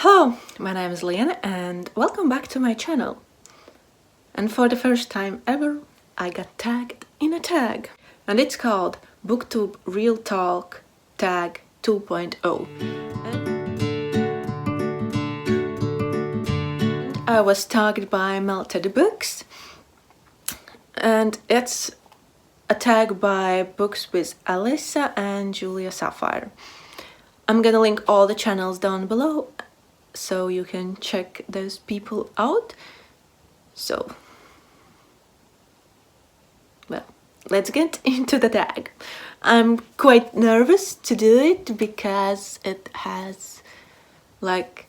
Hello, my name is Liene and welcome back to my channel. And for the first time ever, I got tagged in a tag. And it's called Booktube Real Talk Tag 2.0. And I was tagged by Melted Books. And it's a tag by Books with Alyssa and Julia Sapphire. I'm gonna link all the channels down below so you can check those people out. So, well, let's get into the tag. I'm quite nervous to do it because it has like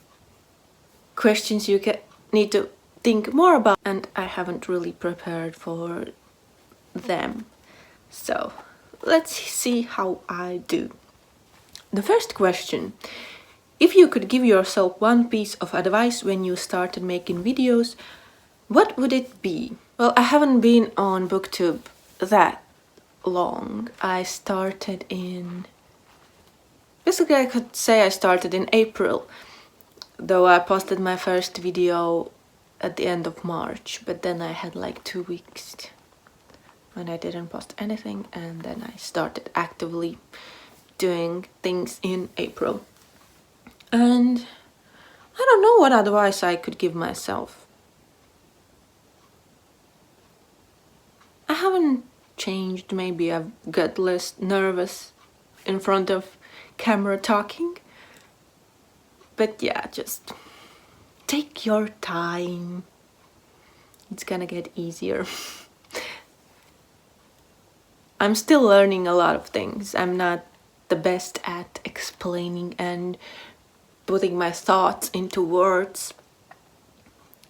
questions you need to think more about, and I haven't really prepared for them. So, let's see how I do. The first question: if you could give yourself one piece of advice when you started making videos, what would it be? Well, I haven't been on Booktube that long. I started in... Basically, I could say I started in April, though I posted my first video at the end of March, but then I had like 2 weeks when I didn't post anything, and then I started actively doing things in April. And I don't know what advice I could give myself. I haven't changed. Maybe I've got less nervous in front of camera talking. But yeah, just take your time. It's gonna get easier. I'm still learning a lot of things. I'm not the best at explaining and putting my thoughts into words,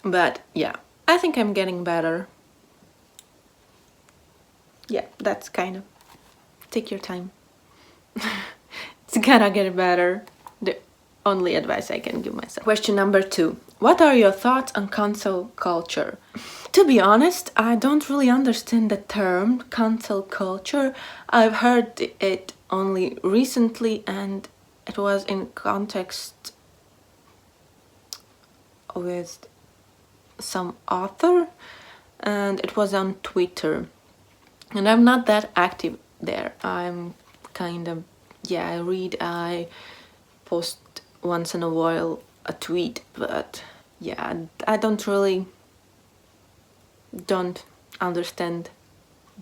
but yeah, I think I'm getting better. Yeah, that's kind of... take your time. It's gonna get better. The only advice I can give myself. Question number 2. What are your thoughts on cancel culture? To be honest, I don't really understand the term cancel culture. I've heard it only recently, and it was in context with some author, and it was on Twitter, and I'm not that active there. I'm kind of, yeah, I read, I post once in a while a tweet, but yeah, I don't understand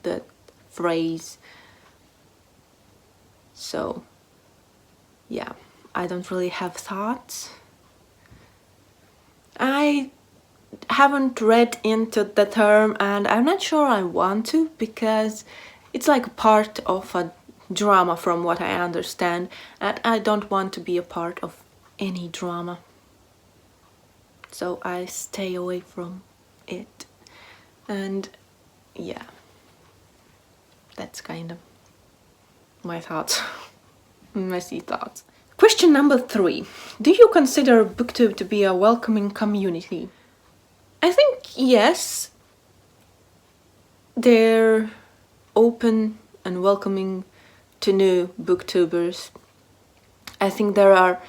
the phrase. So yeah, I don't really have thoughts. I haven't read into the term, and I'm not sure I want to, because it's like a part of a drama from what I understand, and I don't want to be a part of any drama. So I stay away from it. And yeah, that's kind of my thoughts. Messy thoughts. Question number 3. Do you consider Booktube to be a welcoming community? I think yes. They're open and welcoming to new booktubers. I think there are,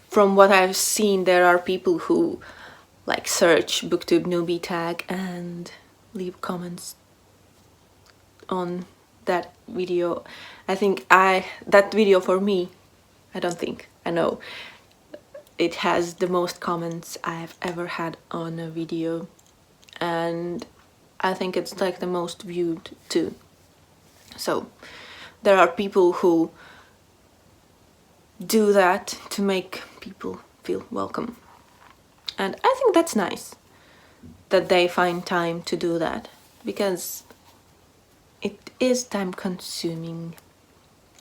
from what I've seen, there are people who like search Booktube newbie tag and leave comments on that video. I think that video for me, I know it has the most comments I've ever had on a video, and I think it's like the most viewed too. So there are people who do that to make people feel welcome, and I think that's nice that they find time to do that, because it is time consuming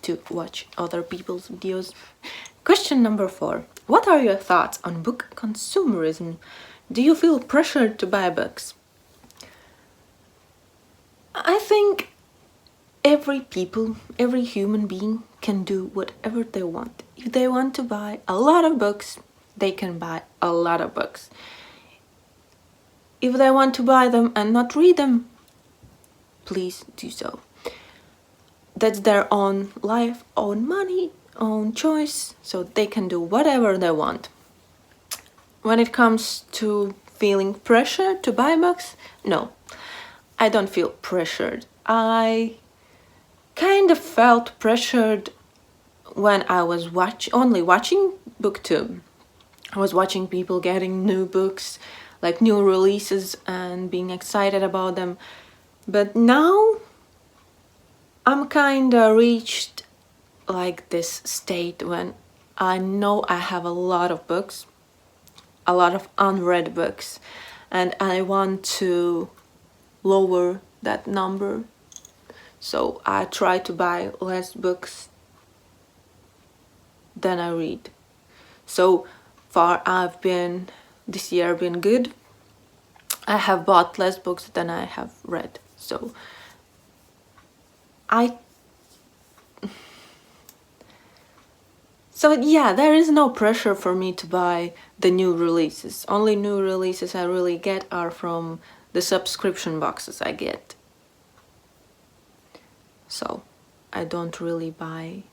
to watch other people's videos. Question number 4. What are your thoughts on book consumerism? Do you feel pressured to buy books? I think every human being can do whatever they want. If they want to buy a lot of books, they can buy a lot of books. If they want to buy them and not read them, please do so. That's their own life, own money, own choice, so they can do whatever they want. when it comes to feeling pressure to buy books, no, I don't feel pressured. I kind of felt pressured when I was only watching Booktube. I was watching people getting new books, like new releases, and being excited about them. But now I'm kinda reached like this state when I know I have a lot of books, a lot of unread books, and I want to lower that number. So I try to buy less books than I read. So far this year been good. I have bought less books than I have read. So yeah, there is no pressure for me to buy the new releases. Only new releases I really get are from the subscription boxes I get. So I don't really buy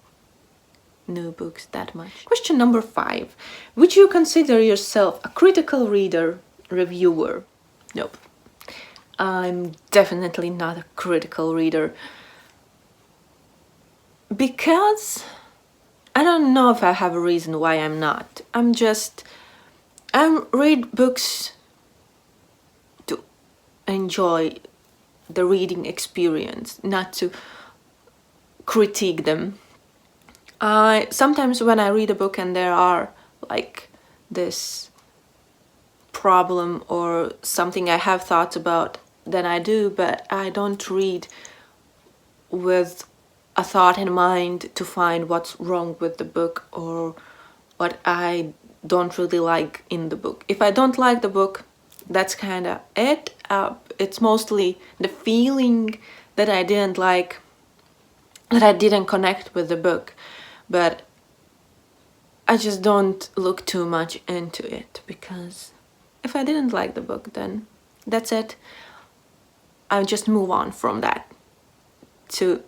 new books that much. Question number 5. Would you consider yourself a critical reader, reviewer? Nope. I'm definitely not a critical reader. Because I don't know if I have a reason why I'm not. I read books to enjoy the reading experience, not to critique them. Sometimes when I read a book and there are like this problem or something I have thoughts about, then I do, but I don't read with a thought in mind to find what's wrong with the book or what I don't really like in the book. If I don't like the book, that's kind of it. It's mostly the feeling that I didn't like, that I didn't connect with the book. But I just don't look too much into it, because if I didn't like the book, then that's it. I'll just move on from that to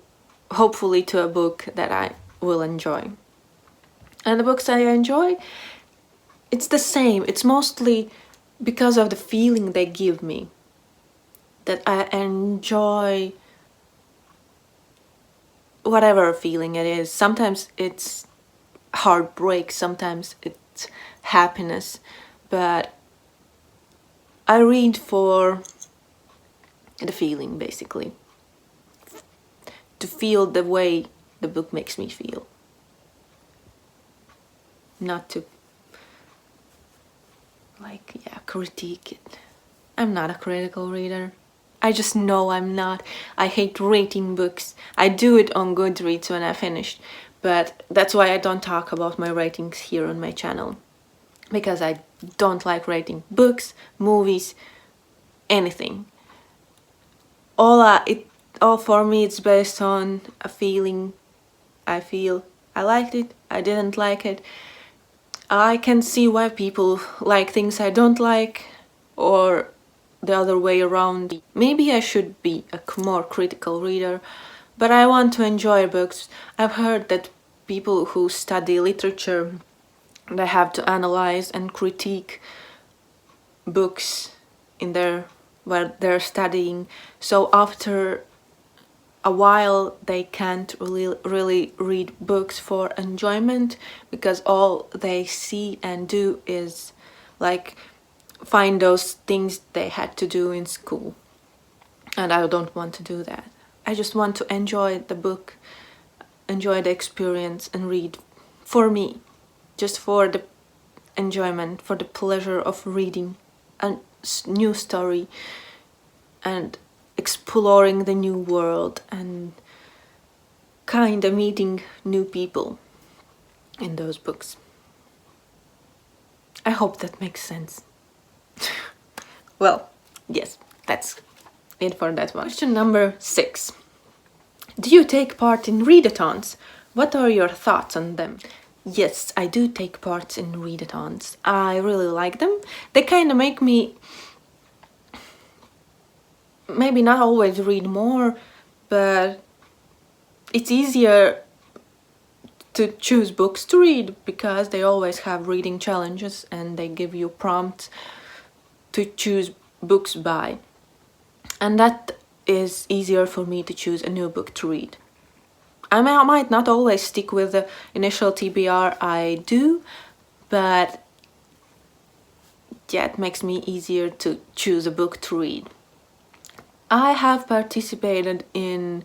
hopefully to a book that I will enjoy. And the books I enjoy, it's the same. It's mostly because of the feeling they give me that I enjoy whatever feeling it is. Sometimes it's heartbreak, sometimes it's happiness, but I read for the feeling, basically. To feel the way the book makes me feel. Not to critique it. I'm not a critical reader. I just know I'm not. I hate rating books. I do it on Goodreads when I finish, but that's why I don't talk about my ratings here on my channel, because I don't like rating books, movies, anything. All for me, it's based on a feeling. I feel I liked it, I didn't like it. I can see why people like things I don't like, or the other way around. Maybe I should be a more critical reader, but I want to enjoy books. I've heard that people who study literature, they have to analyze and critique books where they're studying. So after a while they can't really read books for enjoyment, because all they see and do is like find those things they had to do in school. And I don't want to do that. I just want to enjoy the book, enjoy the experience, and read for me, just for the enjoyment, for the pleasure of reading a new story and exploring the new world and kind of meeting new people in those books. I hope that makes sense. Well, yes, that's it for that one. Question number 6. Do you take part in Readathons? What are your thoughts on them? Yes, I do take part in Readathons. I really like them. They kind of make me maybe not always read more, but it's easier to choose books to read, because they always have reading challenges and they give you prompts to choose books by. And that is easier for me to choose a new book to read. I might not always stick with the initial TBR I do, but yeah, it makes me easier to choose a book to read. I have participated in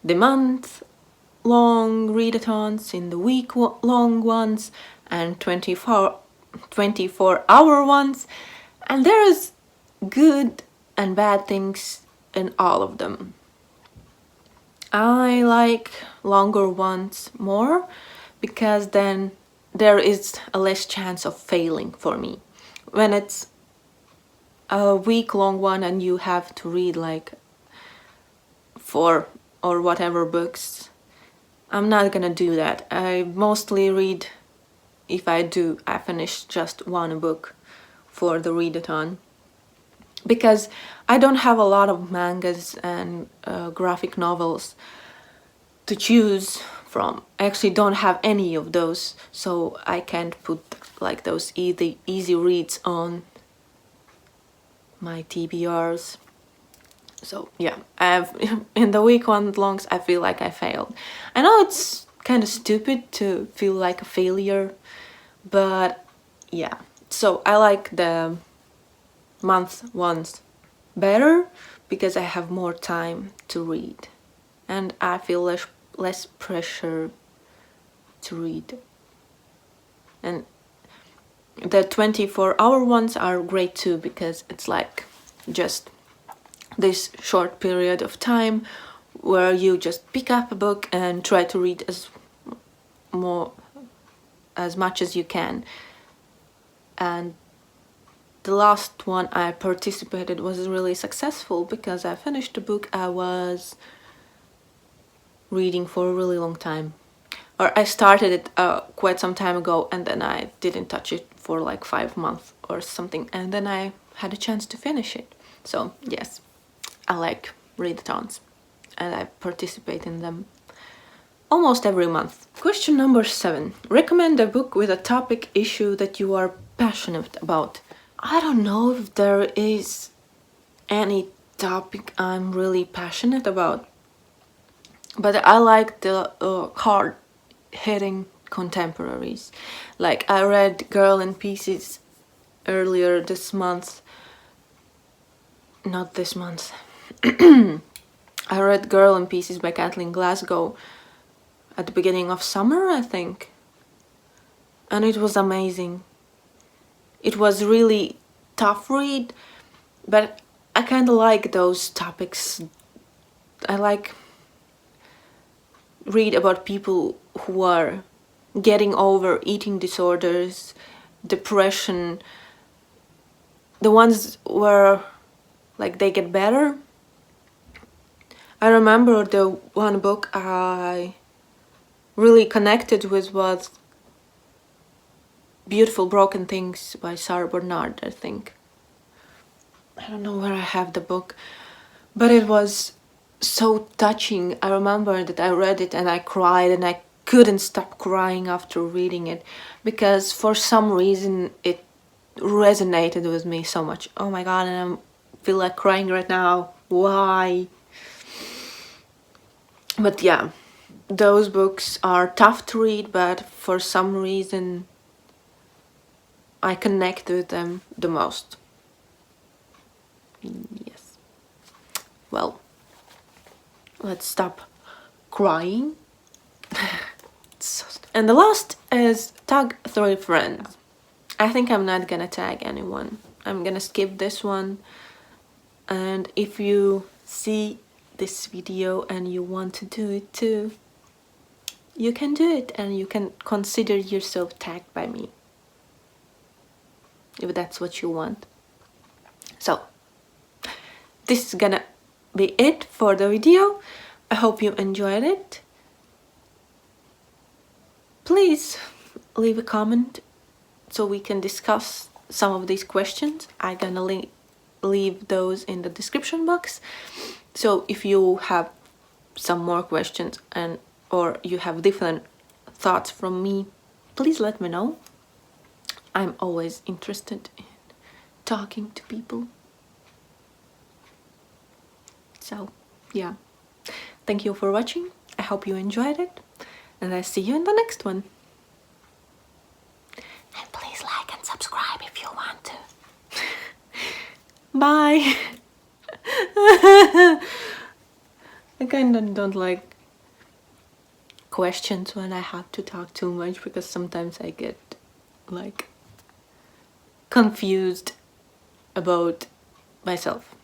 the month-long readathons, in the week-long ones, and 24-hour ones, and there is good and bad things in all of them. I like longer ones more, because then there is a less chance of failing for me. When it's a week-long one and you have to read like 4 or whatever books, I'm not gonna do that. I mostly read, if I do, I finish just one book for the readathon, because I don't have a lot of mangas and graphic novels to choose from. I actually don't have any of those, so I can't put like those easy reads on my TBRs. So yeah, in the week-longs I feel like I failed. I know it's kind of stupid to feel like a failure, but yeah. So I like the month ones better, because I have more time to read and I feel less pressure to read. And the 24-hour ones are great too, because it's like just this short period of time where you just pick up a book and try to read as much as you can. And the last one I participated was really successful, because I finished the book I was reading for a really long time. Or I started it quite some time ago, and then I didn't touch it for like 5 months or something, and then I had a chance to finish it. So yes, I like readathons and I participate in them almost every month. Question number 7. Recommend a book with a topic issue that you are passionate about. I don't know if there is any topic I'm really passionate about, but I like the hard-hitting contemporaries. Like, I read Girl in Pieces earlier this month. Not this month. I read Girl in Pieces by Kathleen Glasgow at the beginning of summer, I think. And it was amazing. It was really tough read, but I kind of like those topics. I like read about people who are getting over eating disorders, depression, the ones where like they get better. I remember the one book I really connected with was Beautiful Broken Things by Sarah Bernard, I think. I don't know where I have the book, but it was so touching. I remember that I read it and I cried, and I couldn't stop crying after reading it, because for some reason it resonated with me so much. Oh my god, and I feel like crying right now. Why? But yeah, those books are tough to read, but for some reason I connect with them the most. Yes. Well, let's stop crying. And the last is tag 3 friends. I think I'm not gonna tag anyone. I'm gonna skip this one. And if you see this video and you want to do it too, you can do it, and you can consider yourself tagged by me, if that's what you want. So this is gonna be it for the video. I hope you enjoyed it. Please leave a comment so we can discuss some of these questions. I'm gonna leave those in the description box. So if you have some more questions or you have different thoughts from me, please let me know. I'm always interested in talking to people. So yeah, thank you for watching. I hope you enjoyed it, and I see you in the next one. And please like and subscribe if you want to. Bye. I kinda don't like questions when I have to talk too much, because sometimes I get like confused about myself.